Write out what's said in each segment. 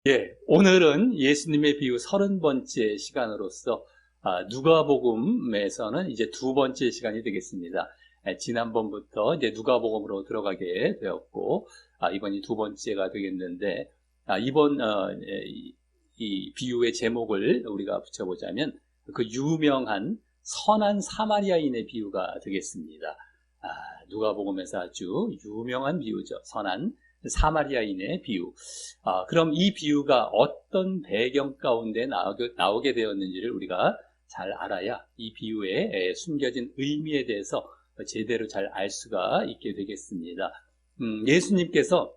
예, 오늘은 예수님의 비유 30번째 시간으로서 누가복음에서는 이제 두 번째 시간이 되겠습니다. 지난번부터 이제 누가복음으로 들어가게 되었고, 이번이 두 번째가 되겠는데, 이번 이 비유의 제목을 우리가 붙여보자면 그 유명한 선한 사마리아인의 비유가 되겠습니다. 누가복음에서 아주 유명한 비유죠. 선한 사마리아인의 비유. 그럼 이 비유가 어떤 배경 가운데 나오게 되었는지를 우리가 잘 알아야 이 비유에 숨겨진 의미에 대해서 제대로 잘 알 수가 있게 되겠습니다. 예수님께서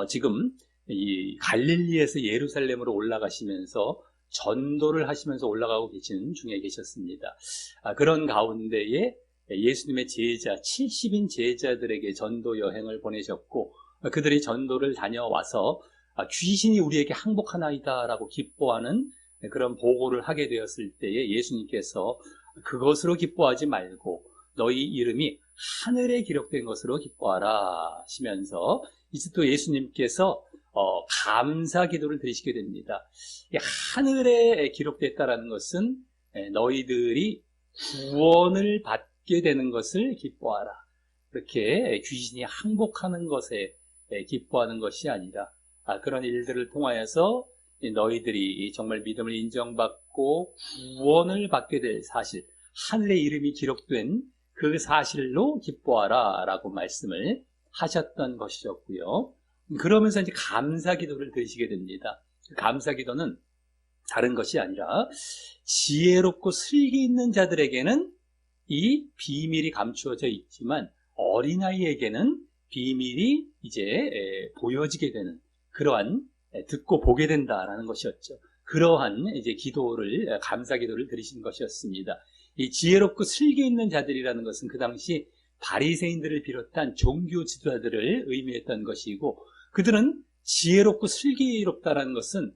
지금 이 갈릴리에서 예루살렘으로 올라가시면서 전도를 하시면서 올라가고 계시는 중에 계셨습니다. 그런 가운데에 예수님의 제자, 70인 제자들에게 전도 여행을 보내셨고, 그들이 전도를 다녀와서 귀신이 우리에게 항복하나이다 라고 기뻐하는 그런 보고를 하게 되었을 때에 예수님께서 그것으로 기뻐하지 말고 너희 이름이 하늘에 기록된 것으로 기뻐하라 하시면서 이제 또 예수님께서 감사 기도를 드리시게 됩니다. 하늘에 기록됐다라는 것은 너희들이 구원을 받게 되는 것을 기뻐하라. 그렇게 귀신이 항복하는 것에 기뻐하는 것이 아니라 그런 일들을 통하여서 너희들이 정말 믿음을 인정받고 구원을 받게 될 사실, 하늘의 이름이 기록된 그 사실로 기뻐하라 라고 말씀을 하셨던 것이었고요. 그러면서 이제 감사 기도를 드리시게 됩니다. 감사 기도는 다른 것이 아니라 지혜롭고 슬기 있는 자들에게는 이 비밀이 감추어져 있지만 어린아이에게는 비밀이 이제 보여지게 되는 그러한 듣고 보게 된다라는 것이었죠. 그러한 이제 기도를 감사 기도를 드리신 것이었습니다. 이 지혜롭고 슬기 있는 자들이라는 것은 그 당시 바리새인들을 비롯한 종교 지도자들을 의미했던 것이고, 그들은 지혜롭고 슬기롭다라는 것은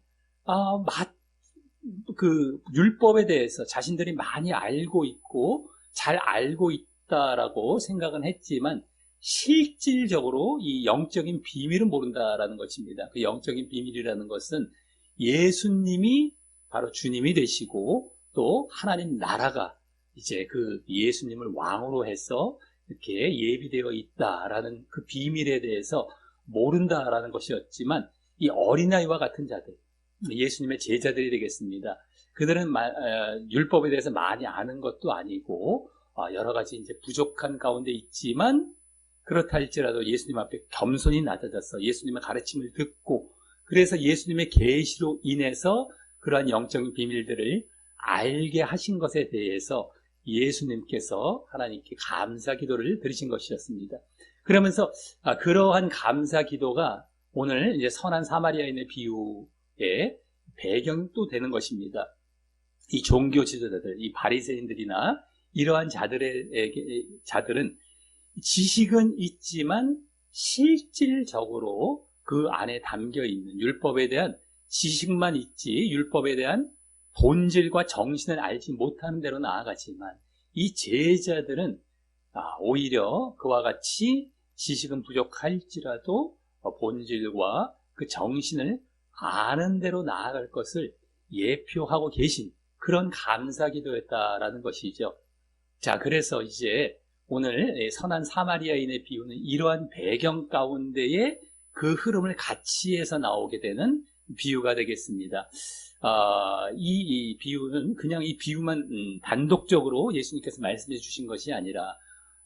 그 율법에 대해서 자신들이 많이 알고 있고 잘 알고 있다라고 생각은 했지만 실질적으로 이 영적인 비밀은 모른다라는 것입니다. 그 영적인 비밀이라는 것은 예수님이 바로 주님이 되시고 또 하나님 나라가 이제 그 예수님을 왕으로 해서 이렇게 예비되어 있다라는 그 비밀에 대해서 모른다라는 것이었지만, 이 어린아이와 같은 자들, 예수님의 제자들이 되겠습니다. 그들은 율법에 대해서 많이 아는 것도 아니고 여러 가지 이제 부족한 가운데 있지만, 그렇다 할지라도 예수님 앞에 겸손히 낮아져서 예수님의 가르침을 듣고, 그래서 예수님의 계시로 인해서 그러한 영적인 비밀들을 알게 하신 것에 대해서 예수님께서 하나님께 감사 기도를 드리신 것이었습니다. 그러면서 그러한 감사 기도가 오늘 이제 선한 사마리아인의 비유의 배경도 되는 것입니다. 이 종교 지도자들, 이 바리새인들이나 이러한 자들은 지식은 있지만 실질적으로 그 안에 담겨 있는 율법에 대한 지식만 있지 율법에 대한 본질과 정신을 알지 못하는 대로 나아가지만, 이 제자들은 오히려 그와 같이 지식은 부족할지라도 본질과 그 정신을 아는 대로 나아갈 것을 예표하고 계신 그런 감사 기도였다라는 것이죠. 자, 그래서 이제 오늘 선한 사마리아인의 비유는 이러한 배경 가운데에 그 흐름을 같이 해서 나오게 되는 비유가 되겠습니다. 이 비유는 그냥 이 비유만 단독적으로 예수님께서 말씀해 주신 것이 아니라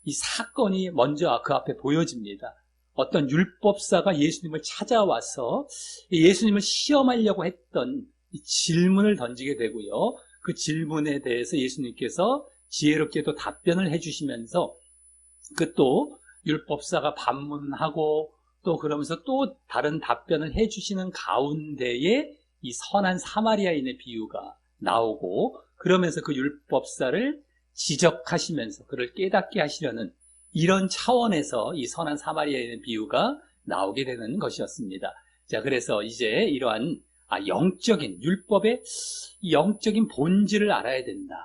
이 사건이 먼저 그 앞에 보여집니다. 어떤 율법사가 예수님을 찾아와서 예수님을 시험하려고 했던 질문을 던지게 되고요. 그 질문에 대해서 예수님께서 지혜롭게도 답변을 해주시면서 그 또 율법사가 반문하고 또 그러면서 또 다른 답변을 해주시는 가운데에 이 선한 사마리아인의 비유가 나오고, 그러면서 그 율법사를 지적하시면서 그를 깨닫게 하시려는 이런 차원에서 이 선한 사마리아인의 비유가 나오게 되는 것이었습니다. 자, 그래서 이제 이러한 영적인 율법의 영적인 본질을 알아야 된다.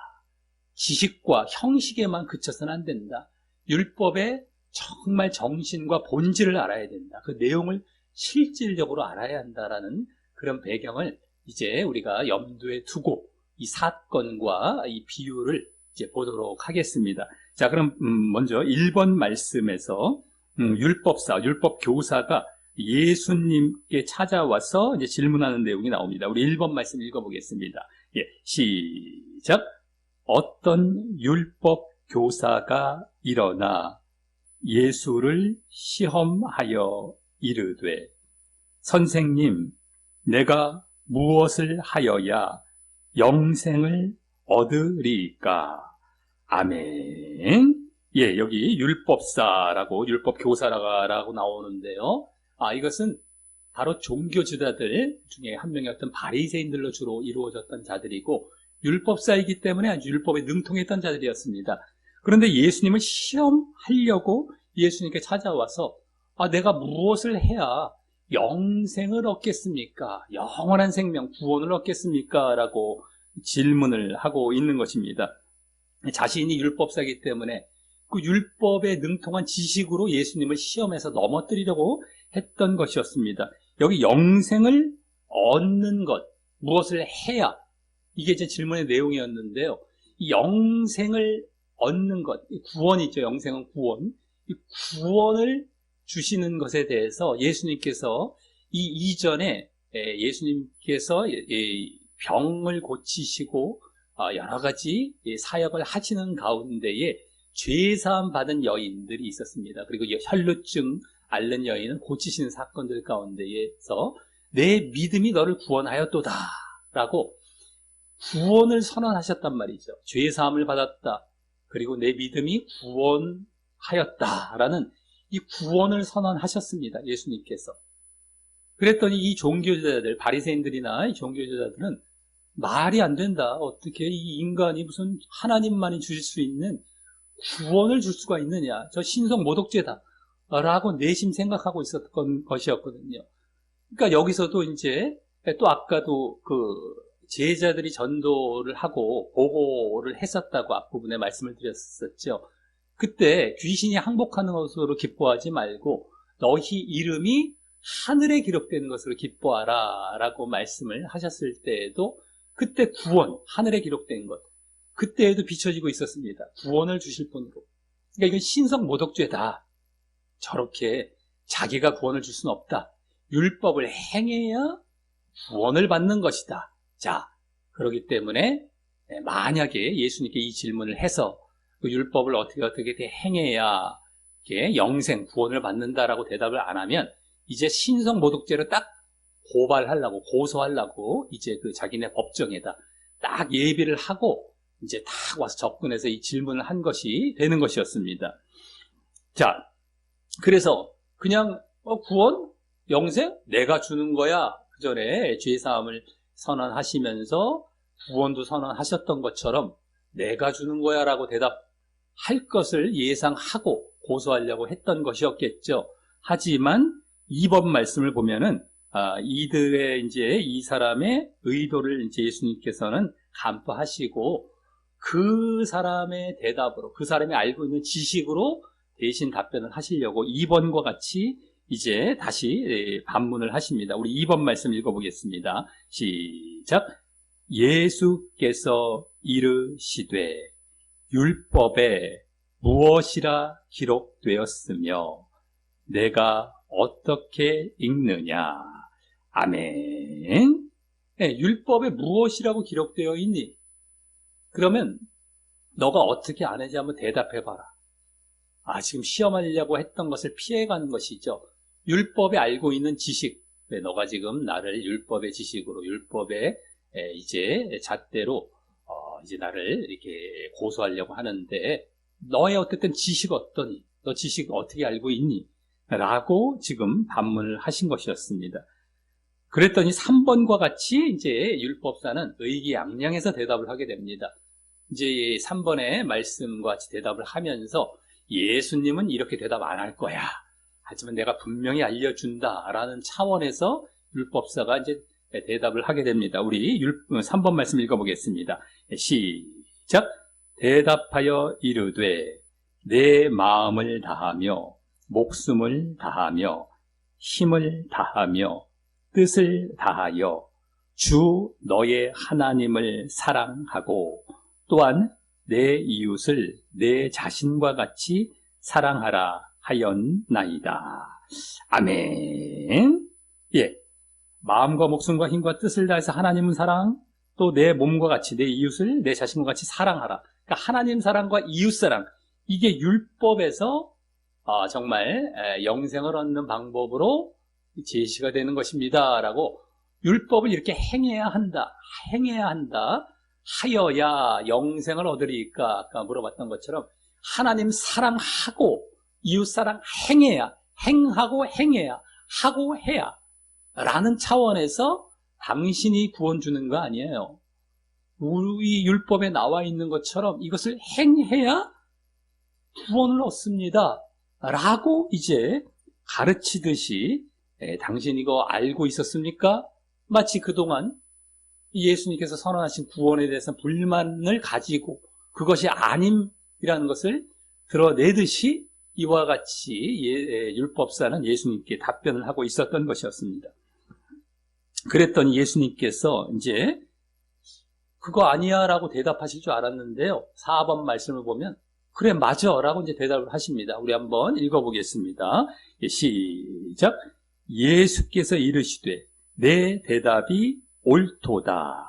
지식과 형식에만 그쳐서는 안 된다. 율법의 정말 정신과 본질을 알아야 된다. 그 내용을 실질적으로 알아야 한다라는 그런 배경을 이제 우리가 염두에 두고 이 사건과 이 비유를 이제 보도록 하겠습니다. 자, 그럼 먼저 1번 말씀에서 율법사, 율법교사가 예수님께 찾아와서 이제 질문하는 내용이 나옵니다. 우리 1번 말씀 읽어보겠습니다. 예, 시작. 어떤 율법교사가 일어나 예수를 시험하여 이르되, 선생님, 내가 무엇을 하여야 영생을 얻으리까? 아멘. 예, 여기 율법사라고, 율법교사라고 나오는데요. 이것은 바로 종교지도자들 중에 한 명이었던 바리새인들로 주로 이루어졌던 자들이고, 율법사이기 때문에 율법에 능통했던 자들이었습니다. 그런데 예수님을 시험하려고 예수님께 찾아와서 내가 무엇을 해야 영생을 얻겠습니까? 영원한 생명, 구원을 얻겠습니까? 라고 질문을 하고 있는 것입니다. 자신이 율법사이기 때문에 그 율법에 능통한 지식으로 예수님을 시험해서 넘어뜨리려고 했던 것이었습니다. 여기 영생을 얻는 것, 무엇을 해야, 이게 제 질문의 내용이었는데요. 이 영생을 얻는 것, 구원이죠. 영생은 구원. 이 구원을 주시는 것에 대해서 예수님께서 이 이전에 예수님께서 병을 고치시고 여러 가지 사역을 하시는 가운데에 죄사함 받은 여인들이 있었습니다. 그리고 혈루증 앓는 여인은 고치시는 사건들 가운데에서 내 믿음이 너를 구원하였도다 라고 구원을 선언하셨단 말이죠. 죄사함을 받았다. 그리고 내 믿음이 구원하였다라는 이 구원을 선언하셨습니다. 예수님께서. 그랬더니 이 종교지도자들, 바리새인들이나 이 종교지도자들은 말이 안 된다. 어떻게 이 인간이 무슨 하나님만이 주실 수 있는 구원을 줄 수가 있느냐. 저 신성 모독죄다. 라고 내심 생각하고 있었던 것이었거든요. 그러니까 여기서도 이제 또 아까도 제자들이 전도를 하고 보고를 했었다고 앞부분에 말씀을 드렸었죠. 그때 귀신이 항복하는 것으로 기뻐하지 말고 너희 이름이 하늘에 기록되는 것으로 기뻐하라 라고 말씀을 하셨을 때에도 그때 구원, 하늘에 기록된 것, 그때에도 비춰지고 있었습니다. 구원을 주실 분으로. 그러니까 이건 신성 모독죄다. 저렇게 자기가 구원을 줄 수는 없다. 율법을 행해야 구원을 받는 것이다. 자, 그렇기 때문에 만약에 예수님께 이 질문을 해서 그 율법을 어떻게 행해야 영생, 구원을 받는다라고 대답을 안 하면 이제 신성 모독죄로 딱 고발하려고, 고소하려고 이제 자기네 법정에다 딱 예비를 하고 이제 딱 와서 접근해서 이 질문을 한 것이 되는 것이었습니다. 자, 그래서 그냥 구원, 영생 내가 주는 거야. 그 전에 죄사함을 선언하시면서 구원도 선언하셨던 것처럼 내가 주는 거야 라고 대답할 것을 예상하고 고소하려고 했던 것이었겠죠. 하지만 2번 말씀을 보면은 이들의 이제 이 사람의 의도를 이제 예수님께서는 간파하시고 그 사람의 대답으로, 그 사람이 알고 있는 지식으로 대신 답변을 하시려고 2번과 같이 이제 다시 반문을 하십니다. 우리 2번 말씀 읽어보겠습니다. 시작. 예수께서 이르시되 율법에 무엇이라 기록되었으며 내가 어떻게 읽느냐. 아멘. 네, 율법에 무엇이라고 기록되어 있니? 그러면 너가 어떻게 아는지 한번 대답해봐라. 지금 시험하려고 했던 것을 피해가는 것이죠. 율법에 알고 있는 지식. 너가 지금 나를 율법의 지식으로, 율법의 이제 잣대로 이제 나를 이렇게 고소하려고 하는데 너의 어쨌든 지식 어떠니? 너 지식 어떻게 알고 있니? 라고 지금 반문을 하신 것이었습니다. 그랬더니 3번과 같이 이제 율법사는 의기양양해서 대답을 하게 됩니다. 이제 3번의 말씀과 같이 대답을 하면서 예수님은 이렇게 대답 안 할 거야. 하지만 내가 분명히 알려준다라는 차원에서 율법사가 이제 대답을 하게 됩니다. 우리 3번 말씀 읽어보겠습니다. 시작. 대답하여 이르되 내 마음을 다하며 목숨을 다하며 힘을 다하며 뜻을 다하여 주 너의 하나님을 사랑하고 또한 내 이웃을 내 자신과 같이 사랑하라 하였나이다. 아멘. 예, 마음과 목숨과 힘과 뜻을 다해서 하나님은 사랑, 또 내 몸과 같이 내 이웃을 내 자신과 같이 사랑하라. 그러니까 하나님 사랑과 이웃 사랑, 이게 율법에서 정말 영생을 얻는 방법으로 제시가 되는 것입니다 라고, 율법을 이렇게 행해야 한다, 하여야 영생을 얻으리까, 아까 물어봤던 것처럼 하나님 사랑하고 이웃 사랑 행하고 행해야, 하고 해야 라는 차원에서 당신이 구원 주는 거 아니에요. 우리 율법에 나와 있는 것처럼 이것을 행해야 구원을 얻습니다 라고 이제 가르치듯이, 당신 이거 알고 있었습니까? 마치 그동안 예수님께서 선언하신 구원에 대해서 불만을 가지고 그것이 아님이라는 것을 드러내듯이 이와 같이 율법사는 예수님께 답변을 하고 있었던 것이었습니다. 그랬더니 예수님께서 이제 그거 아니야 라고 대답하실 줄 알았는데요, 4번 말씀을 보면 그래 맞아 라고 이제 대답을 하십니다. 우리 한번 읽어보겠습니다. 시작. 예수께서 이르시되 내 대답이 옳도다.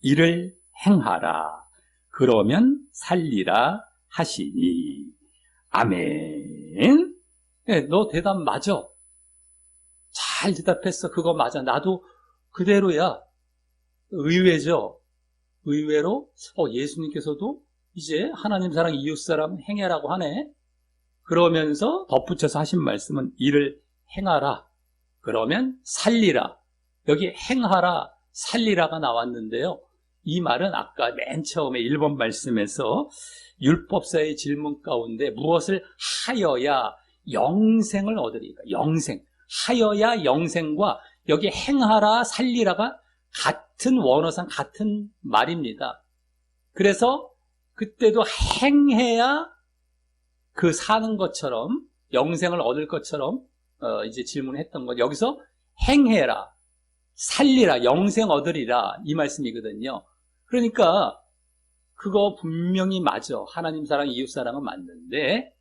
이를 행하라. 그러면 살리라 하시니. 아멘. 네, 너 대답 맞아. 잘 대답했어. 그거 맞아. 나도 그대로야. 의외죠. 의외로 예수님께서도 이제 하나님 사랑 이웃 사랑 행해라고 하네. 그러면서 덧붙여서 하신 말씀은 이를 행하라. 그러면 살리라. 여기 행하라, 살리라가 나왔는데요, 이 말은 아까 맨 처음에 1번 말씀에서 율법사의 질문 가운데 무엇을 하여야 영생을 얻으리까, 영생, 하여야 영생과 여기 행하라, 살리라가 같은 원어상 같은 말입니다. 그래서 그때도 행해야 그 사는 것처럼 영생을 얻을 것처럼 이제 질문했던 것, 여기서 행해라, 살리라, 영생 얻으리라 이 말씀이거든요. 그러니까 그거 분명히 맞아. 하나님 사랑, 이웃 사랑은 맞는데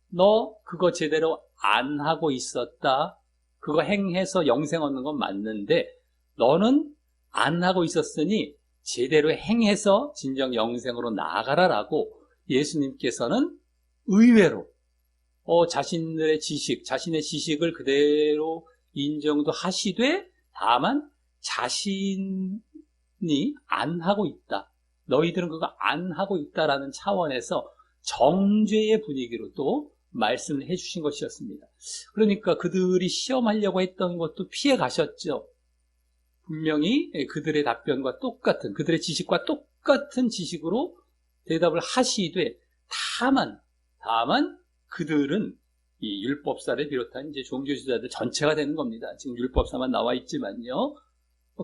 너 그거 제대로 안 하고 있었다. 그거 행해서 영생 얻는 건 맞는데 너는 안 하고 있었으니 제대로 행해서 진정 영생으로 나아가라라고 예수님께서는 의외로 자신의 지식을 그대로 인정도 하시되, 다만 자신이 안 하고 있다, 너희들은 그거 안 하고 있다라는 차원에서 정죄의 분위기로 또 말씀을 해주신 것이었습니다. 그러니까 그들이 시험하려고 했던 것도 피해 가셨죠. 분명히 그들의 답변과 똑같은, 그들의 지식과 똑같은 지식으로 대답을 하시되, 다만 그들은 이 율법사를 비롯한 이제 종교지도자들 전체가 되는 겁니다. 지금 율법사만 나와 있지만요,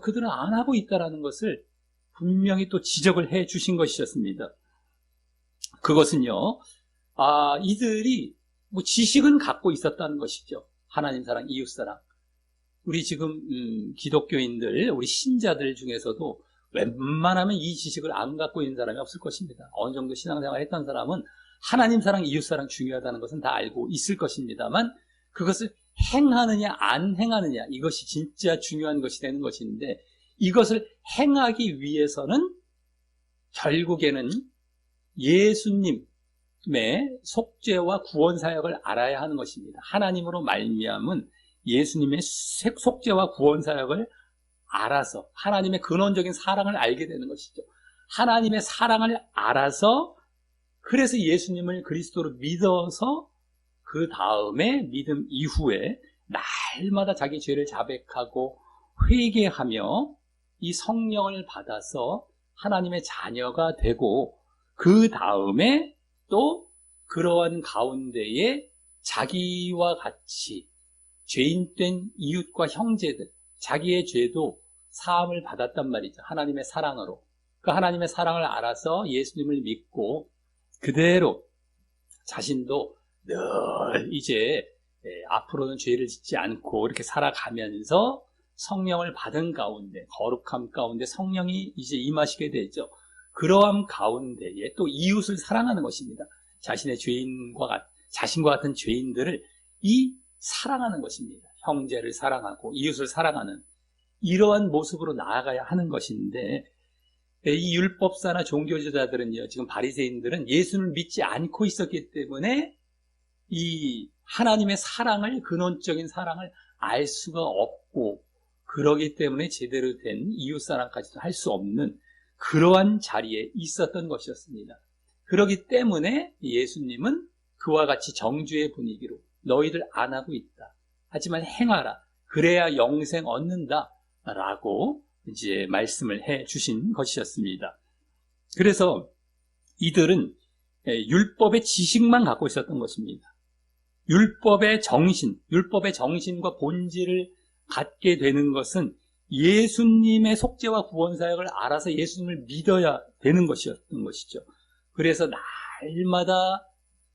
그들은 안 하고 있다라는 것을 분명히 또 지적을 해 주신 것이었습니다. 그것은요, 이들이 뭐 지식은 갖고 있었다는 것이죠. 하나님 사랑, 이웃 사랑. 우리 지금 기독교인들, 우리 신자들 중에서도 웬만하면 이 지식을 안 갖고 있는 사람이 없을 것입니다. 어느 정도 신앙생활 했던 사람은 하나님 사랑, 이웃 사랑 중요하다는 것은 다 알고 있을 것입니다만, 그것을 행하느냐 안 행하느냐, 이것이 진짜 중요한 것이 되는 것인데, 이것을 행하기 위해서는 결국에는 예수님의 속죄와 구원 사역을 알아야 하는 것입니다. 하나님으로 말미암은 예수님의 속죄와 구원 사역을 알아서 하나님의 근원적인 사랑을 알게 되는 것이죠. 하나님의 사랑을 알아서, 그래서 예수님을 그리스도로 믿어서 그 다음에 믿음 이후에 날마다 자기 죄를 자백하고 회개하며 이 성령을 받아서 하나님의 자녀가 되고, 그 다음에 또 그러한 가운데에 자기와 같이 죄인된 이웃과 형제들, 자기의 죄도 사함을 받았단 말이죠. 하나님의 사랑으로. 그 하나님의 사랑을 알아서 예수님을 믿고 그대로 자신도 늘 이제 앞으로는 죄를 짓지 않고 이렇게 살아가면서 성령을 받은 가운데, 거룩함 가운데 성령이 이제 임하시게 되죠. 그러함 가운데에 또 이웃을 사랑하는 것입니다. 자신의 자신과 같은 죄인들을 사랑하는 것입니다. 형제를 사랑하고 이웃을 사랑하는 이러한 모습으로 나아가야 하는 것인데, 이 율법사나 종교지도자들은요, 지금 바리새인들은 예수를 믿지 않고 있었기 때문에 이 하나님의 사랑을, 근원적인 사랑을 알 수가 없고, 그러기 때문에 제대로 된 이웃사랑까지도 할 수 없는 그러한 자리에 있었던 것이었습니다. 그렇기 때문에 예수님은 그와 같이 정죄의 분위기로 너희들 안 하고 있다, 하지만 행하라, 그래야 영생 얻는다 라고 이제 말씀을 해 주신 것이었습니다. 그래서 이들은 율법의 지식만 갖고 있었던 것입니다. 율법의 정신과 본질을 갖게 되는 것은 예수님의 속죄와 구원 사역을 알아서 예수님을 믿어야 되는 것이었던 것이죠. 그래서 날마다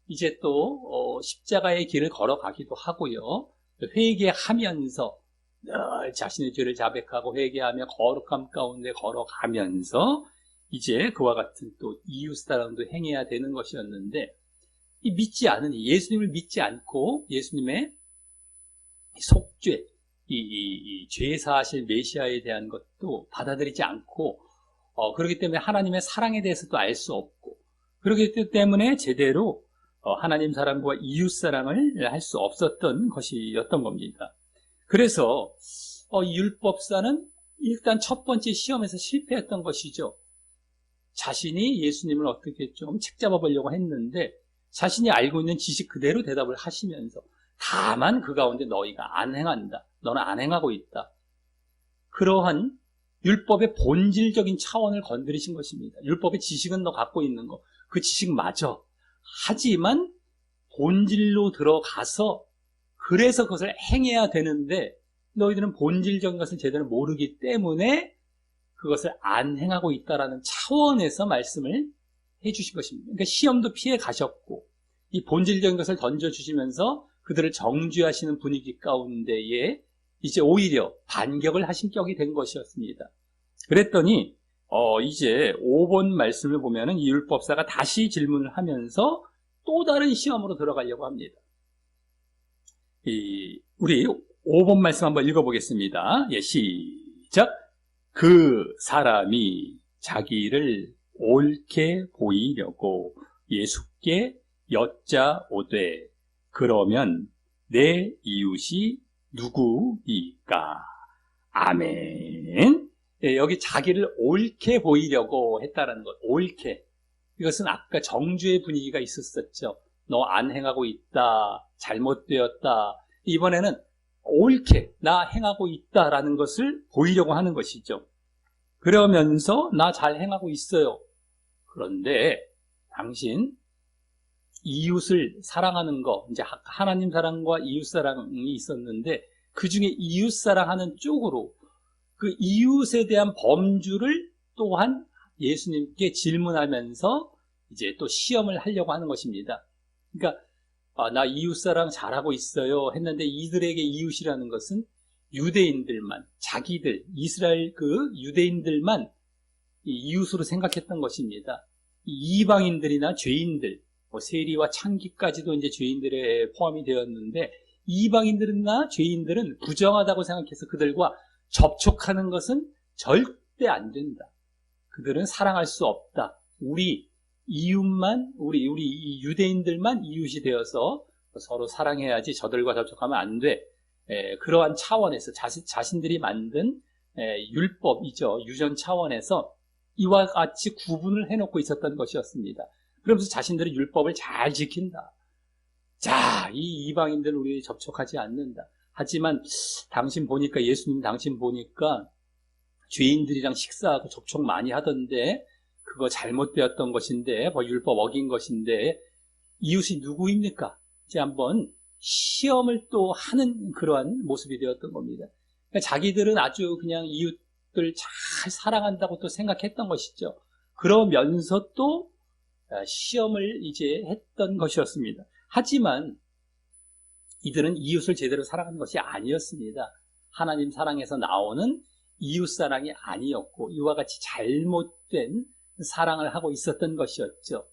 이제 또 십자가의 길을 걸어가기도 하고요, 회개하면서 늘 자신의 죄를 자백하고 회개하며 거룩함 가운데 걸어가면서 이제 그와 같은 또 이웃사랑도 행해야 되는 것이었는데, 이 믿지 않으니, 예수님을 믿지 않고 예수님의 속죄, 이 죄사하실 메시아에 대한 것도 받아들이지 않고, 그렇기 때문에 하나님의 사랑에 대해서도 알 수 없고, 그렇기 때문에 제대로 하나님 사랑과 이웃 사랑을 할 수 없었던 것이었던 겁니다. 그래서 이 율법사는 일단 첫 번째 시험에서 실패했던 것이죠. 자신이 예수님을 어떻게 좀 책잡아 보려고 했는데, 자신이 알고 있는 지식 그대로 대답을 하시면서, 다만 그 가운데 너희가 안 행한다, 너는 안 행하고 있다, 그러한 율법의 본질적인 차원을 건드리신 것입니다. 율법의 지식은 너 갖고 있는 거, 그 지식 맞아. 하지만 본질로 들어가서 그래서 그것을 행해야 되는데, 너희들은 본질적인 것을 제대로 모르기 때문에 그것을 안 행하고 있다라는 차원에서 말씀을 해주신 것입니다. 그러니까 시험도 피해 가셨고, 이 본질적인 것을 던져주시면서 그들을 정죄하시는 분위기 가운데에 이제 오히려 반격을 하신 격이 된 것이었습니다. 그랬더니 이제 5번 말씀을 보면은 이 율법사가 다시 질문을 하면서 또 다른 시험으로 들어가려고 합니다. 우리 5번 말씀 한번 읽어보겠습니다. 예, 시작. 그 사람이 자기를 옳게 보이려고 예수께 여짜오되, 그러면 내 이웃이 누구이까? 아멘. 예, 여기 자기를 옳게 보이려고 했다라는 것, 옳게. 이것은 아까 정죄의 분위기가 있었었죠. 너 안 행하고 있다, 잘못되었다. 이번에는 옳게 나 행하고 있다라는 것을 보이려고 하는 것이죠. 그러면서 나 잘 행하고 있어요. 그런데 당신 이웃을 사랑하는 거, 이제 하나님 사랑과 이웃 사랑이 있었는데, 그 중에 이웃 사랑하는 쪽으로 그 이웃에 대한 범주를 또한 예수님께 질문하면서 이제 또 시험을 하려고 하는 것입니다. 그러니까 나 이웃 사랑 잘하고 있어요 했는데, 이들에게 이웃이라는 것은 유대인들만, 자기들, 이스라엘 그 유대인들만 이웃으로 생각했던 것입니다. 이방인들이나 죄인들, 세리와 창기까지도 이제 죄인들에 포함이 되었는데, 이방인들이나 죄인들은 부정하다고 생각해서 그들과 접촉하는 것은 절대 안 된다. 그들은 사랑할 수 없다. 우리 이웃만, 우리 이 유대인들만 이웃이 되어서 서로 사랑해야지, 저들과 접촉하면 안 돼. 그러한 차원에서 자신들이 만든 율법이죠. 유전 차원에서 이와 같이 구분을 해놓고 있었던 것이었습니다. 그러면서 자신들은 율법을 잘 지킨다. 자, 이 이방인들은 우리 접촉하지 않는다. 하지만 당신 보니까, 예수님 당신 보니까 죄인들이랑 식사하고 접촉 많이 하던데, 그거 잘못되었던 것인데, 율법 어긴 것인데, 이웃이 누구입니까? 이제 한번 시험을 또 하는 그러한 모습이 되었던 겁니다. 그러니까 자기들은 아주 그냥 이웃들 잘 사랑한다고 또 생각했던 것이죠. 그러면서 또 시험을 이제 했던 것이었습니다. 하지만 이들은 이웃을 제대로 사랑하는 것이 아니었습니다. 하나님 사랑에서 나오는 이웃사랑이 아니었고 이와 같이 잘못된 사랑을 하고 있었던 것이었죠.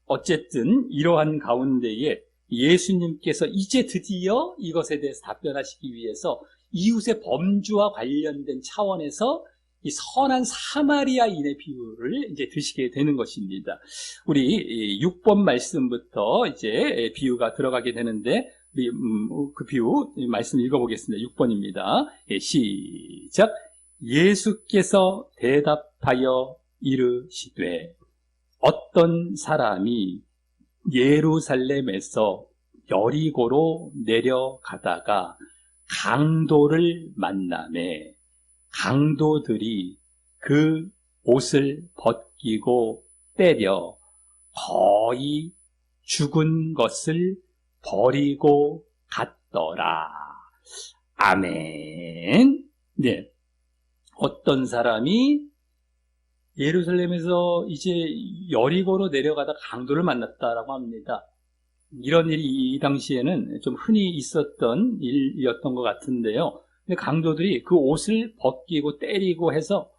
어쨌든 이러한 가운데에 예수님께서 이제 드디어 이것에 대해서 답변하시기 위해서 이웃의 범주와 관련된 차원에서 이 선한 사마리아인의 비유를 이제 드시게 되는 것입니다. 우리 6번 말씀부터 이제 비유가 들어가게 되는데 우리 그 비유 말씀 읽어보겠습니다. 6번입니다. 시작. 예수께서 대답하여 이르시되 어떤 사람이 예루살렘에서 여리고로 내려가다가 강도를 만나매 강도들이 그 옷을 벗기고 때려 거의 죽은 것을 버리고 갔더라. 아멘. 네. 어떤 사람이 예루살렘에서 이제 여리고로 내려가다 강도를 만났다라고 합니다. 이런 일이 이 당시에는 좀 흔히 있었던 일이었던 것 같은데요. 근데 강도들이 그 옷을 벗기고 때리고 해서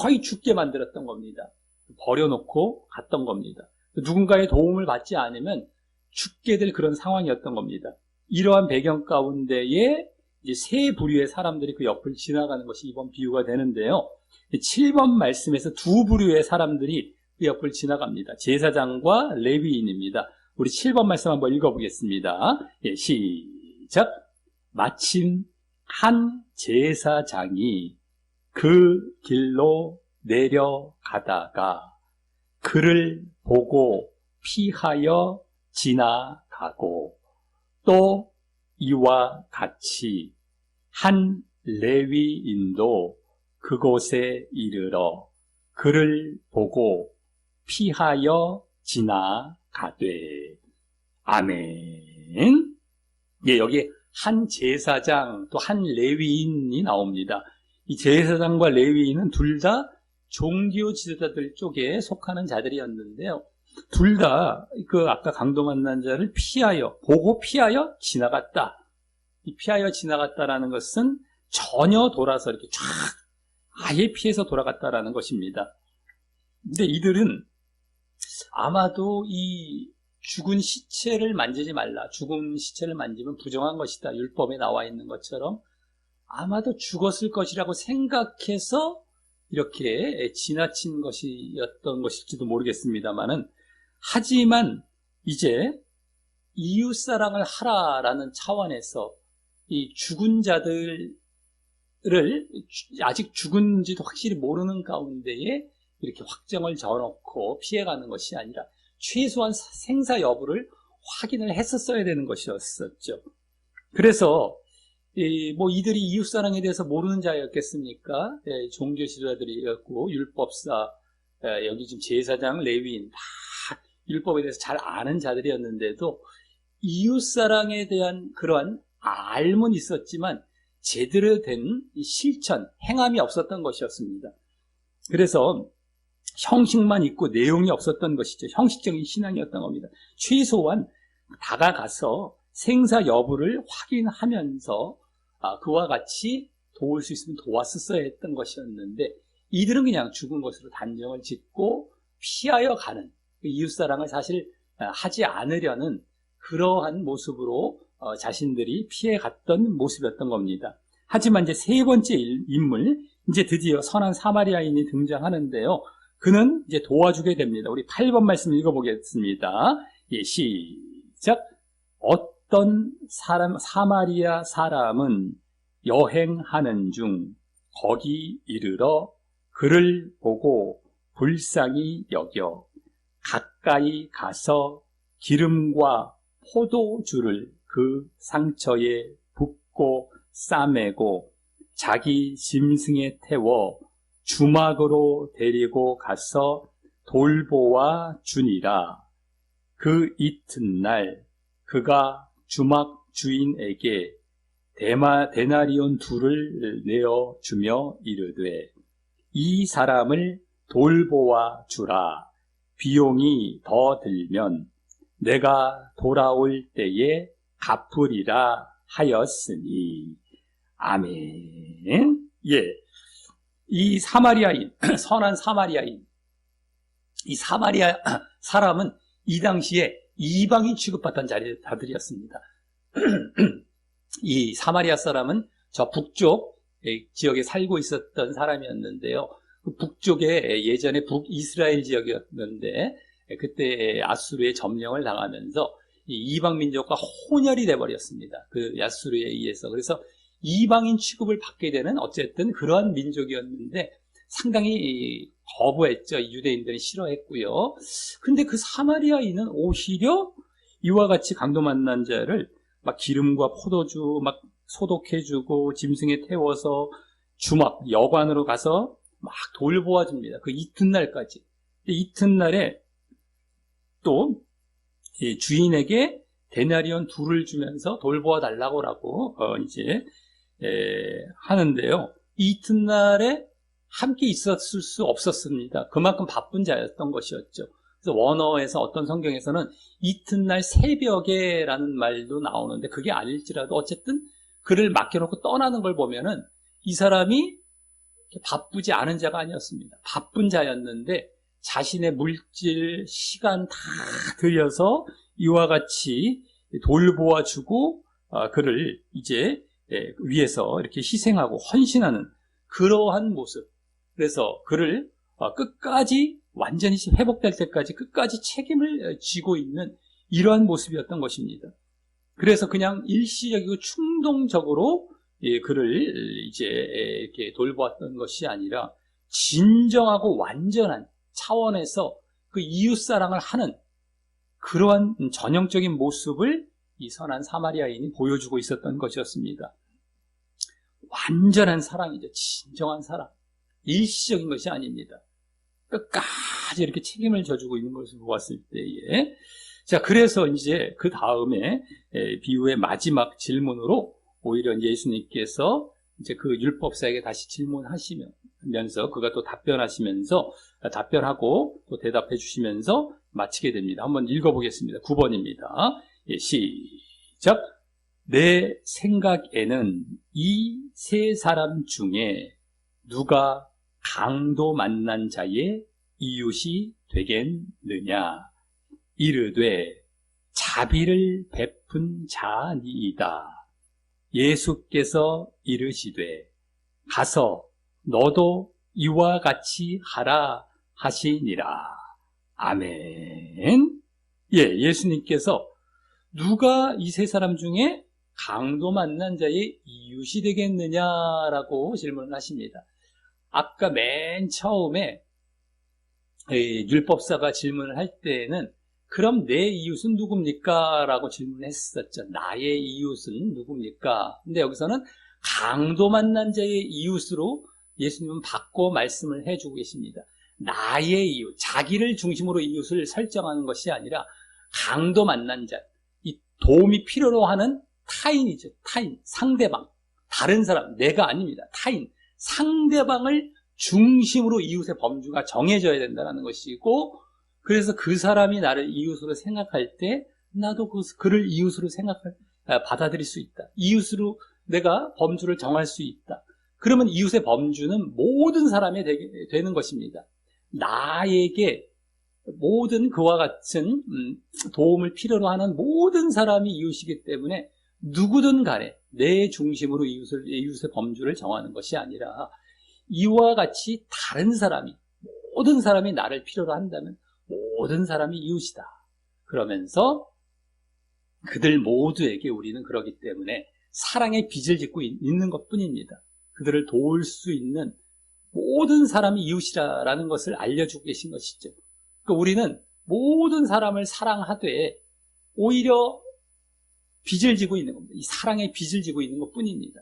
거의 죽게 만들었던 겁니다. 버려놓고 갔던 겁니다. 누군가의 도움을 받지 않으면 죽게 될 그런 상황이었던 겁니다. 이러한 배경 가운데에 이제 세 부류의 사람들이 그 옆을 지나가는 것이 이번 비유가 되는데요. 7번 말씀에서 두 부류의 사람들이 그 옆을 지나갑니다. 제사장과 레위인입니다. 우리 7번 말씀 한번 읽어보겠습니다. 시작. 마침 한 제사장이 그 길로 내려가다가 그를 보고 피하여 지나가고 또 이와 같이 한 레위인도 그곳에 이르러 그를 보고 피하여 지나가되. 아멘. 예, 여기 한 제사장 또 한 레위인이 나옵니다. 이 제사장과 레위인은 둘 다 종교 지도자들 쪽에 속하는 자들이었는데요. 둘 다 그 아까 강도 만난 자를 보고 피하여 지나갔다. 이 피하여 지나갔다라는 것은 전혀 돌아서 이렇게 쫙 아예 피해서 돌아갔다라는 것입니다. 근데 이들은 아마도 이 죽은 시체를 만지지 말라. 죽은 시체를 만지면 부정한 것이다. 율법에 나와 있는 것처럼 아마도 죽었을 것이라고 생각해서 이렇게 지나친 것이었던 것일지도 모르겠습니다만은, 하지만 이제 이웃사랑을 하라라는 차원에서 이 죽은 자들을 아직 죽은지도 확실히 모르는 가운데에 이렇게 확정을 져놓고 피해가는 것이 아니라 최소한 생사 여부를 확인을 했었어야 되는 것이었었죠. 그래서 이들이 이웃사랑에 대해서 모르는 자였겠습니까? 종교 지도자들이었고 율법사, 여기 지금 제사장, 레위인 다 율법에 대해서 잘 아는 자들이었는데도 이웃사랑에 대한 그러한 알은 있었지만 제대로 된 실천, 행함이 없었던 것이었습니다. 그래서 형식만 있고 내용이 없었던 것이죠. 형식적인 신앙이었던 겁니다. 최소한 다가가서 생사 여부를 확인하면서 그와 같이 도울 수 있으면 도왔었어야 했던 것이었는데, 이들은 그냥 죽은 것으로 단정을 짓고 피하여 가는, 이웃사랑을 사실 하지 않으려는 그러한 모습으로 자신들이 피해갔던 모습이었던 겁니다. 하지만 이제 세 번째 인물, 이제 드디어 선한 사마리아인이 등장하는데요. 그는 이제 도와주게 됩니다. 우리 8번 말씀 읽어보겠습니다. 시작. 어떤 사마리아 사람은 여행하는 중 거기 이르러 그를 보고 불쌍히 여겨 가까이 가서 기름과 포도주를 그 상처에 붓고 싸매고 자기 짐승에 태워 주막으로 데리고 가서 돌보아 주니라. 그 이튿날 그가 주막 주인에게 데나리온 2를 내어주며 이르되 이 사람을 돌보아 주라. 비용이 더 들면 내가 돌아올 때에 갚으리라 하였으니. 아멘. 예. 이 사마리아인, 선한 사마리아인, 이 사마리아 사람은 이 당시에 이방인 취급받던 자들이었습니다. 이 사마리아 사람은 저 북쪽 지역에 살고 있었던 사람이었는데요. 그 북쪽에 예전에 북이스라엘 지역이었는데 그때 아수르의 점령을 당하면서 이 이방 민족과 혼혈이 돼버렸습니다. 그 아수르에 의해서. 그래서 이방인 취급을 받게 되는 어쨌든 그러한 민족이었는데 상당히 거부했죠. 유대인들이 싫어했고요. 근데 그 사마리아인은 오히려 이와 같이 강도 만난 자를 막 기름과 포도주 막 소독해주고 짐승에 태워서 주막 여관으로 가서 막 돌보아줍니다. 그 이튿날까지. 이튿날에 또 주인에게 데나리온 2를 주면서 돌보아 달라고 이제 하는데요. 이튿날에 함께 있었을 수 없었습니다. 그만큼 바쁜 자였던 것이었죠. 그래서 원어에서 어떤 성경에서는 이튿날 새벽에라는 말도 나오는데 그게 아닐지라도 어쨌든 그를 맡겨놓고 떠나는 걸 보면은 이 사람이 바쁘지 않은 자가 아니었습니다. 바쁜 자였는데 자신의 물질, 시간 다 들여서 이와 같이 돌보아주고 그를 이제 위해서 이렇게 희생하고 헌신하는 그러한 모습. 그래서 그를 끝까지 완전히 회복될 때까지 끝까지 책임을 지고 있는 이러한 모습이었던 것입니다. 그래서 그냥 일시적이고 충동적으로 그를 이제 이렇게 돌보았던 것이 아니라 진정하고 완전한 차원에서 그 이웃사랑을 하는 그러한 전형적인 모습을 이 선한 사마리아인이 보여주고 있었던 것이었습니다. 완전한 사랑이죠. 진정한 사랑. 일시적인 것이 아닙니다. 끝까지 이렇게 책임을 져주고 있는 것을 보았을 때에 자, 그래서 이제 그 다음에 비유의 마지막 질문으로 오히려 예수님께서 이제 그 율법사에게 다시 질문하시면서 그가 또 답변하고 또 대답해 주시면서 마치게 됩니다. 한번 읽어보겠습니다. 9번입니다. 예, 시작. 내 생각에는 이 세 사람 중에 누가 강도 만난 자의 이웃이 되겠느냐? 이르되 자비를 베푼 자니이다. 예수께서 이르시되 가서 너도 이와 같이 하라 하시니라. 아멘. 예, 예수님께서 누가 이 세 사람 중에 강도 만난 자의 이웃이 되겠느냐라고 질문을 하십니다. 아까 맨 처음에 율법사가 질문을 할 때에는 그럼 내 이웃은 누굽니까? 라고 질문했었죠. 나의 이웃은 누굽니까? 근데 여기서는 강도 만난 자의 이웃으로 예수님은 바꿔 말씀을 해주고 계십니다. 나의 이웃, 자기를 중심으로 이웃을 설정하는 것이 아니라 강도 만난 자, 이 도움이 필요로 하는 타인이죠. 타인, 상대방, 다른 사람, 내가 아닙니다. 타인, 상대방을 중심으로 이웃의 범주가 정해져야 된다는 것이고, 그래서 그 사람이 나를 이웃으로 생각할 때 나도 그를 이웃으로 받아들일 수 있다. 이웃으로 내가 범주를 정할 수 있다. 그러면 이웃의 범주는 모든 사람이 되는 것입니다. 나에게 모든 그와 같은 도움을 필요로 하는 모든 사람이 이웃이기 때문에 누구든 간에 내 중심으로 이웃의 범주를 정하는 것이 아니라 이와 같이 다른 사람이, 모든 사람이 나를 필요로 한다면 모든 사람이 이웃이다. 그러면서 그들 모두에게 우리는 그러기 때문에 사랑의 빚을 짓고 있는 것뿐입니다. 그들을 도울 수 있는 모든 사람이 이웃이라는 것을 알려주고 계신 것이죠. 그러니까 우리는 모든 사람을 사랑하되 오히려 빚을 지고 있는 겁니다. 이 사랑의 빚을 지고 있는 것뿐입니다.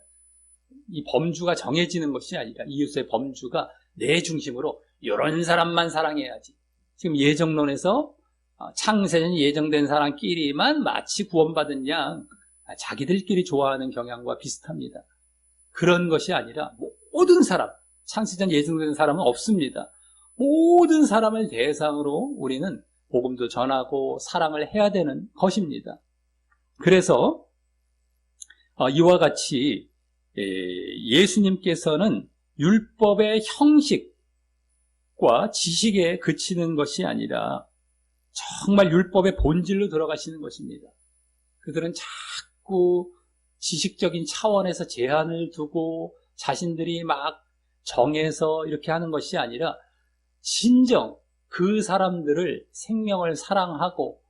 이 범주가 정해지는 것이 아니라 이웃의 범주가 내 중심으로 이런 사람만 사랑해야지. 지금 예정론에서 창세전 예정된 사람끼리만 마치 구원받은 양 자기들끼리 좋아하는 경향과 비슷합니다. 그런 것이 아니라 모든 사람, 창세전 예정된 사람은 없습니다. 모든 사람을 대상으로 우리는 복음도 전하고 사랑을 해야 되는 것입니다. 그래서 이와 같이 예수님께서는 율법의 형식과 지식에 그치는 것이 아니라 정말 율법의 본질로 들어가시는 것입니다. 그들은 자꾸 지식적인 차원에서 제한을 두고 자신들이 막 정해서 이렇게 하는 것이 아니라 진정 그 사람들을 생명을 사랑하고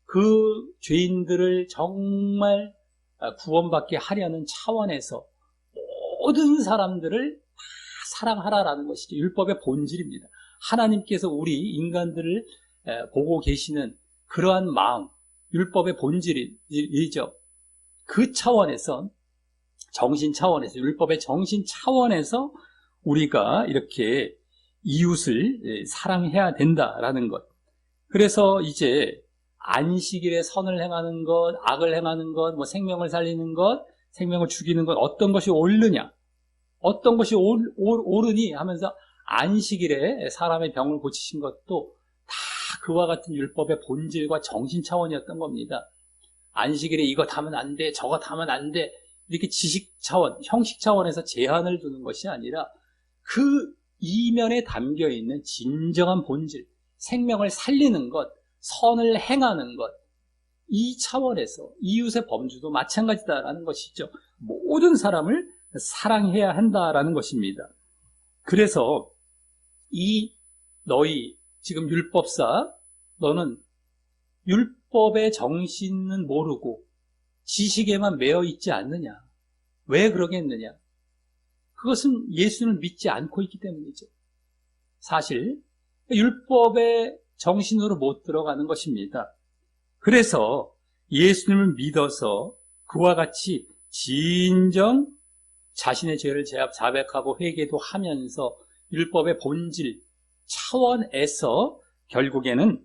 그 죄인들을 정말 구원받게 하려는 차원에서 모든 사람들을 다 사랑하라라는 것이죠. 율법의 본질입니다. 하나님께서 우리 인간들을 보고 계시는 그러한 마음, 율법의 본질이죠. 그 차원에서, 정신 차원에서, 율법의 정신 차원에서 우리가 이렇게 이웃을 사랑해야 된다라는 것. 그래서 이제 안식일에 선을 행하는 것, 악을 행하는 것, 뭐 생명을 살리는 것, 생명을 죽이는 것, 어떤 것이 옳으냐, 어떤 것이 옳으니 하면서 안식일에 사람의 병을 고치신 것도 다 그와 같은 율법의 본질과 정신 차원이었던 겁니다. 안식일에 이것 하면 안 돼, 저것 하면 안 돼, 이렇게 지식 차원, 형식 차원에서 제한을 두는 것이 아니라 그 이면에 담겨 있는 진정한 본질, 생명을 살리는 것, 선을 행하는 것, 이 차원에서 이웃의 범주도 마찬가지다라는 것이죠. 모든 사람을 사랑해야 한다라는 것입니다. 그래서 너희 지금 율법사, 너는 율법의 정신은 모르고 지식에만 매여 있지 않느냐? 왜 그러겠느냐? 그것은 예수를 믿지 않고 있기 때문이죠. 사실 율법의 정신으로 못 들어가는 것입니다. 그래서 예수님을 믿어서 그와 같이 진정 자신의 죄를 자백하고 회개도 하면서 율법의 본질 차원에서 결국에는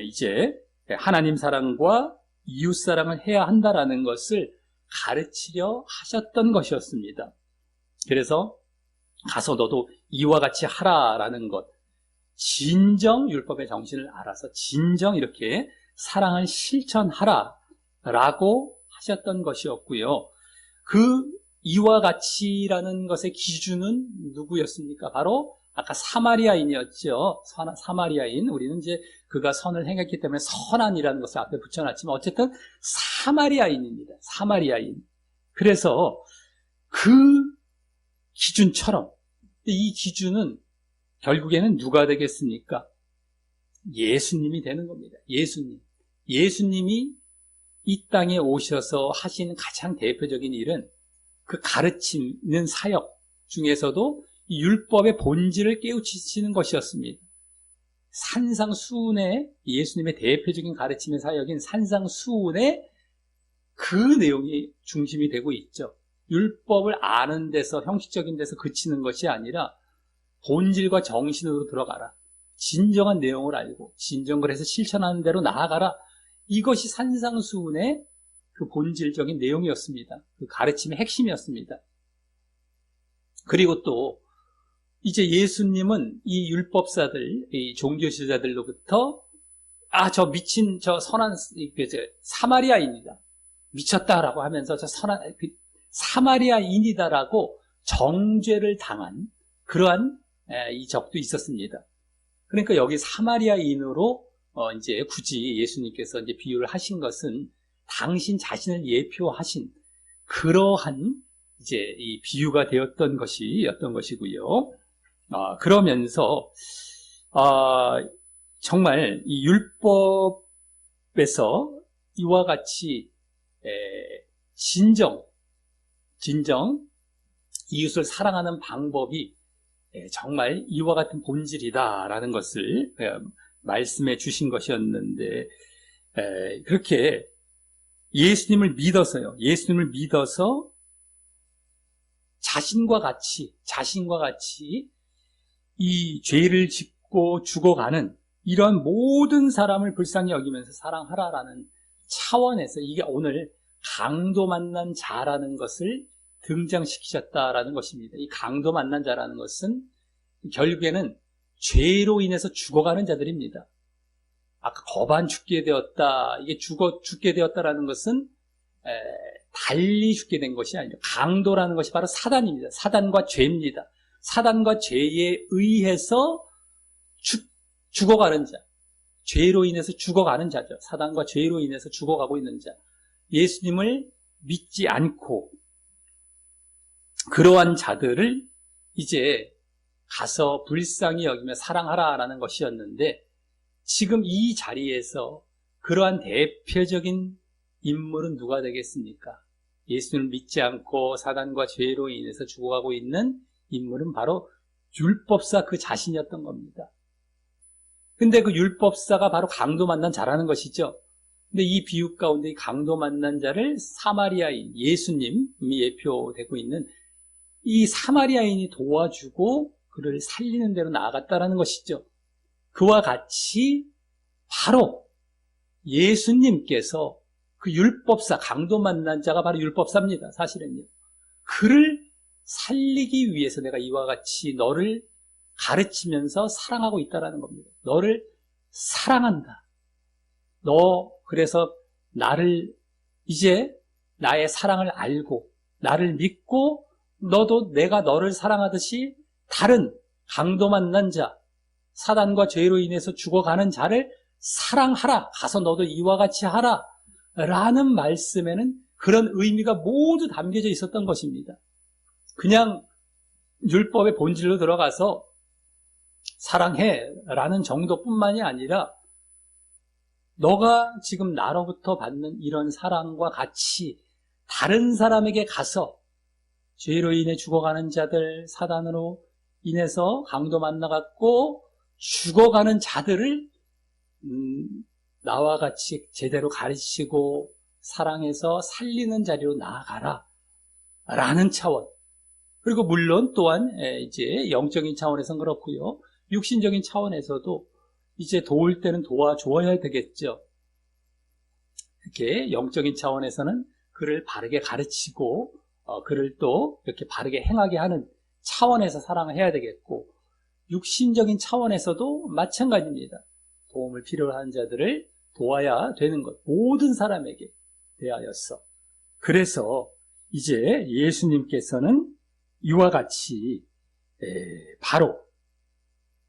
이제 하나님 사랑과 이웃 사랑을 해야 한다라는 것을 가르치려 하셨던 것이었습니다. 그래서 가서 너도 이와 같이 하라라는 것, 진정 율법의 정신을 알아서 진정 이렇게 사랑을 실천하라라고 하셨던 것이었고요. 그 이와 같이라는 것의 기준은 누구였습니까? 바로 아까 사마리아인이었죠. 사마리아인. 우리는 이제 그가 선을 행했기 때문에 선한이라는 것을 앞에 붙여놨지만 어쨌든 사마리아인입니다. 사마리아인. 그래서 그 기준처럼 이 기준은 결국에는 누가 되겠습니까? 예수님이 되는 겁니다. 예수님이 이 땅에 오셔서 하신 가장 대표적인 일은 그 가르치는 사역 중에서도 이 율법의 본질을 깨우치시는 것이었습니다. 산상수훈의 예수님의 대표적인 가르침의 사역인 산상수훈의 그 내용이 중심이 되고 있죠. 율법을 아는 데서, 형식적인 데서 그치는 것이 아니라 본질과 정신으로 들어가라. 진정한 내용을 알고 진정 그래서 실천하는 대로 나아가라. 이것이 산상수훈의 그 본질적인 내용이었습니다. 그 가르침의 핵심이었습니다. 그리고 또 이제 예수님은 이 율법사들, 이 종교지도자들로부터 저 미친 저 선한 사마리아인이다. 미쳤다라고 하면서 저 선한 사마리아인이다라고 정죄를 당한 그러한 이 적도 있었습니다. 그러니까 여기 사마리아인으로 이제 굳이 예수님께서 이제 비유를 하신 것은 당신 자신을 예표하신 그러한 이제 이 비유가 되었던 것이고요. 그러면서 정말 이 율법에서 이와 같이 진정 이웃을 사랑하는 방법이 정말 이와 같은 본질이다라는 것을 말씀해 주신 것이었는데, 그렇게 예수님을 믿어서 자신과 같이 이 죄를 짓고 죽어가는 이런 모든 사람을 불쌍히 여기면서 사랑하라라는 차원에서 이게 오늘 강도 만난 자라는 것을 등장시키셨다라는 것입니다. 이 강도 만난 자라는 것은 결국에는 죄로 인해서 죽어가는 자들입니다. 아까 거반 죽게 되었다, 이게 죽게 되었다라는 것은 달리 죽게 된 것이 아니라 강도라는 것이 바로 사단입니다. 사단과 죄입니다. 사단과 죄에 의해서 죽어가는 자, 죄로 인해서 죽어가는 자죠. 사단과 죄로 인해서 죽어가고 있는 자, 예수님을 믿지 않고 그러한 자들을 이제 가서 불쌍히 여기며 사랑하라라는 것이었는데, 지금 이 자리에서 그러한 대표적인 인물은 누가 되겠습니까? 예수님을 믿지 않고 사단과 죄로 인해서 죽어가고 있는 인물은 바로 율법사 그 자신이었던 겁니다. 근데 그 율법사가 바로 강도 만난 자라는 것이죠. 근데 이 비유 가운데 이 강도 만난 자를 사마리아인, 예수님이 예표되고 있는 이 사마리아인이 도와주고 그를 살리는 대로 나아갔다라는 것이죠. 그와 같이 바로 예수님께서 그 율법사, 강도 만난 자가 바로 율법사입니다. 사실은요. 그를 살리기 위해서 내가 이와 같이 너를 가르치면서 사랑하고 있다라는 겁니다. 너를 사랑한다. 너 그래서 나를 이제 나의 사랑을 알고 나를 믿고 너도 내가 너를 사랑하듯이 다른 강도 만난 자, 사단과 죄로 인해서 죽어가는 자를 사랑하라. 가서 너도 이와 같이 하라. 라는 말씀에는 그런 의미가 모두 담겨져 있었던 것입니다. 그냥 율법의 본질로 들어가서 사랑해 라는 정도뿐만이 아니라 너가 지금 나로부터 받는 이런 사랑과 같이 다른 사람에게 가서 죄로 인해 죽어가는 자들, 사단으로 인해서 강도 만나갖고 죽어가는 자들을 나와 같이 제대로 가르치고 사랑해서 살리는 자리로 나아가라 라는 차원. 그리고 물론 또한 이제 영적인 차원에서는 그렇고요, 육신적인 차원에서도 이제 도울 때는 도와줘야 되겠죠. 이렇게 영적인 차원에서는 그를 바르게 가르치고 그를 또 이렇게 바르게 행하게 하는 차원에서 사랑을 해야 되겠고, 육신적인 차원에서도 마찬가지입니다. 도움을 필요로 하는 자들을 도와야 되는 것, 모든 사람에게 대하여서. 그래서 이제 예수님께서는 이와 같이 바로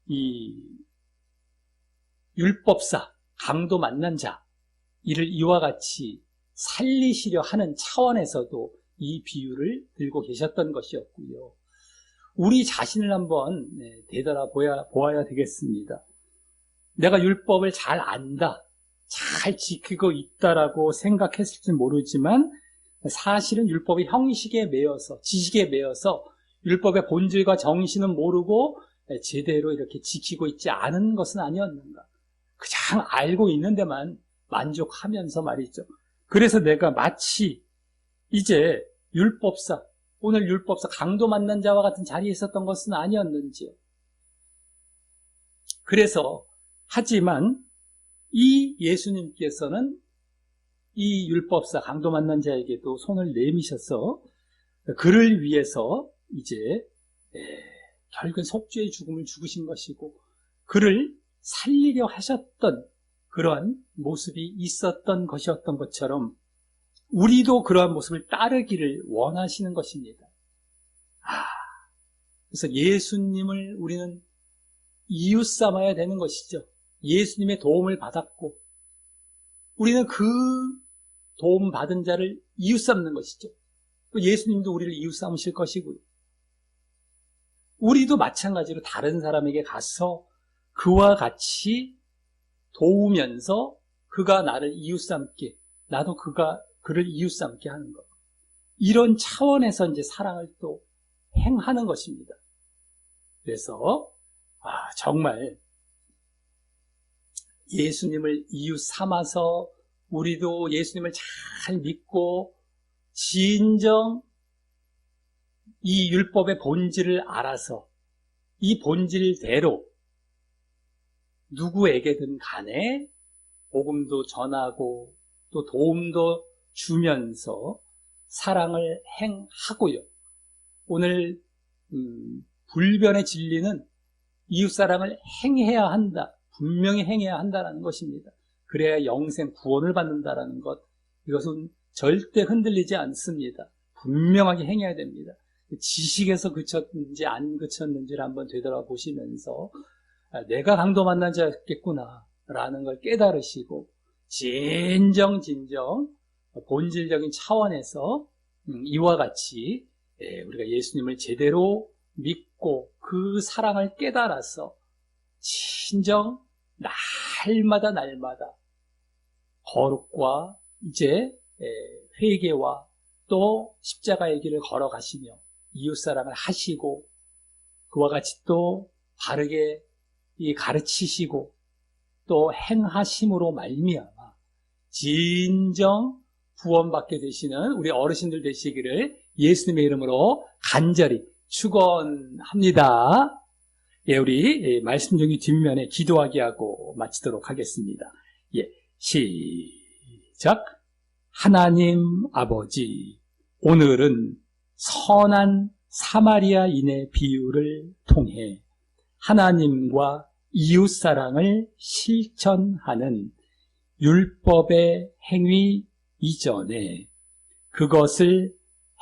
이 율법사, 강도 만난 자, 이를 이와 같이 살리시려 하는 차원에서도 이 비유를 들고 계셨던 것이었고요. 우리 자신을 한번 되돌아 보아야 되겠습니다. 내가 율법을 잘 안다, 잘 지키고 있다라고 생각했을지 모르지만 사실은 율법의 형식에 매여서, 지식에 매여서 율법의 본질과 정신은 모르고 제대로 이렇게 지키고 있지 않은 것은 아니었는가. 그냥 알고 있는 데만 만족하면서 말이죠. 그래서 내가 마치 이제 율법사, 오늘 율법사 강도 만난 자와 같은 자리에 있었던 것은 아니었는지요. 그래서 하지만 이 예수님께서는 이 율법사 강도 만난 자에게도 손을 내미셔서 그를 위해서 이제 결국은 속죄의 죽음을 죽으신 것이고 그를 살리려 하셨던 그러한 모습이 있었던 것이었던 것처럼 우리도 그러한 모습을 따르기를 원하시는 것입니다. 그래서 예수님을 우리는 이웃 삼아야 되는 것이죠. 예수님의 도움을 받았고 우리는 그 도움 받은 자를 이웃 삼는 것이죠. 또 예수님도 우리를 이웃 삼으실 것이고요. 우리도 마찬가지로 다른 사람에게 가서 그와 같이 도우면서 그가 나를 이웃 삼게, 나도 그를 이웃 삼게 하는 것. 이런 차원에서 이제 사랑을 또 행하는 것입니다. 그래서 정말 예수님을 이웃 삼아서 우리도 예수님을 잘 믿고 진정 이 율법의 본질을 알아서 이 본질대로 누구에게든 간에 복음도 전하고 또 도움도 주면서 사랑을 행하고요. 오늘 불변의 진리는 이웃사랑을 행해야 한다. 분명히 행해야 한다는 것입니다. 그래야 영생 구원을 받는다라는 것. 이것은 절대 흔들리지 않습니다. 분명하게 행해야 됩니다. 지식에서 그쳤는지 안 그쳤는지를 한번 되돌아보시면서 내가 강도 만난 자였겠구나 라는 걸 깨달으시고 진정 본질적인 차원에서 이와 같이 우리가 예수님을 제대로 믿고 그 사랑을 깨달아서 진정 날마다 거룩과 이제 회개와 또 십자가의 길을 걸어가시며 이웃사랑을 하시고 그와 같이 또 바르게 가르치시고 또 행하심으로 말미암아 진정 구원받게 되시는 우리 어르신들 되시기를 예수님의 이름으로 간절히 축원합니다. 우리 말씀 중에 뒷면에 기도하게 하고 마치도록 하겠습니다. 시작. 하나님 아버지, 오늘은 선한 사마리아인의 비유를 통해 하나님과 이웃사랑을 실천하는 율법의 행위 이전에 그것을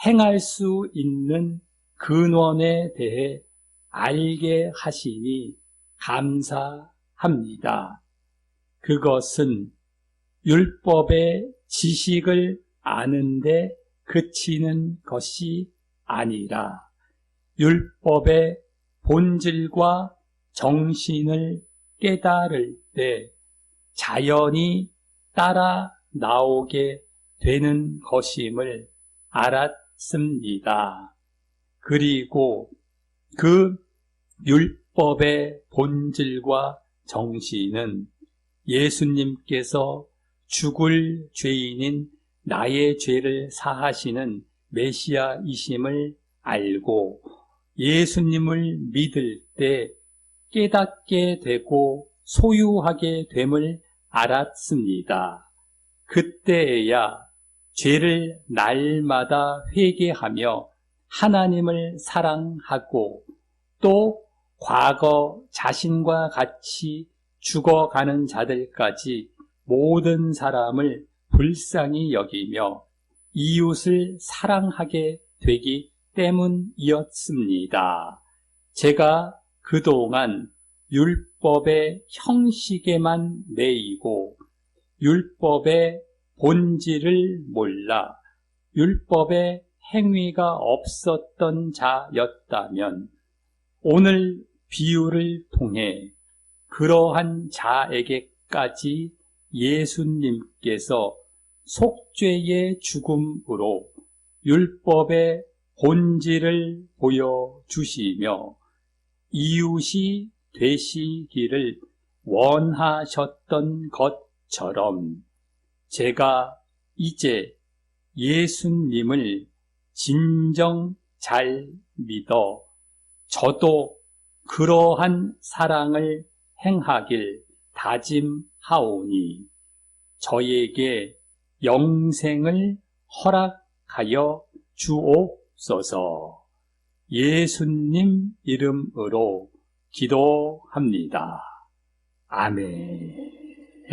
행할 수 있는 근원에 대해 알게 하시니 감사합니다. 그것은 율법의 지식을 아는데 그치는 것이 아니라 율법의 본질과 정신을 깨달을 때 자연히 따라 나오게 되는 것임을 알았습니다. 그리고 그 율법의 본질과 정신은 예수님께서 죽을 죄인인 나의 죄를 사하시는 메시아이심을 알고 예수님을 믿을 때 깨닫게 되고 소유하게 됨을 알았습니다. 그때에야 죄를 날마다 회개하며 하나님을 사랑하고 또 과거 자신과 같이 죽어가는 자들까지 모든 사람을 불쌍히 여기며 이웃을 사랑하게 되기 때문이었습니다. 제가 그동안 율법의 형식에만 매이고 율법의 본질을 몰라 율법의 행위가 없었던 자였다면 오늘 비유를 통해 그러한 자에게까지 예수님께서 속죄의 죽음으로 율법의 본질을 보여주시며 이웃이 되시기를 원하셨던 것처럼 제가 이제 예수님을 진정 잘 믿어 저도 그러한 사랑을 행하길 다짐하오니 저에게 영생을 허락하여 주옵소서. 예수님 이름으로 기도합니다. 아멘.